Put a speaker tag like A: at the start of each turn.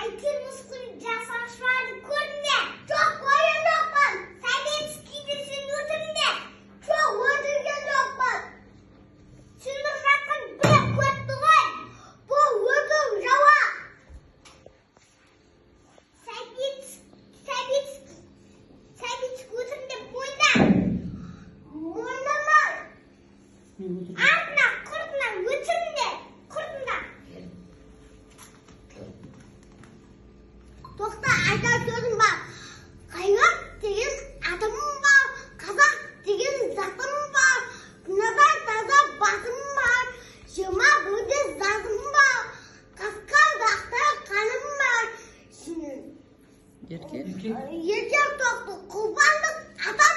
A: Айтыр мұскүл жасашварды көрінде. Жоқ, ойын жоқпын. Советскийді сен өтірінде. Жоқ, өтірген жоқпын. Сендір жақын біліп көтті ғой. Бұл өтім жауап. Советский өтірінде мойында. Мойындамай. Артына, құртына өтірінде. Құртында. Тоқта айта сөзім бар. Қайрат деген атым бар. Қазақ деген затым бар. Күнәдан таза басым бар. 21-де жазым бар. Қасқардақта қаным бар.
B: Ерке
A: Ерке тоқты құрбандық атам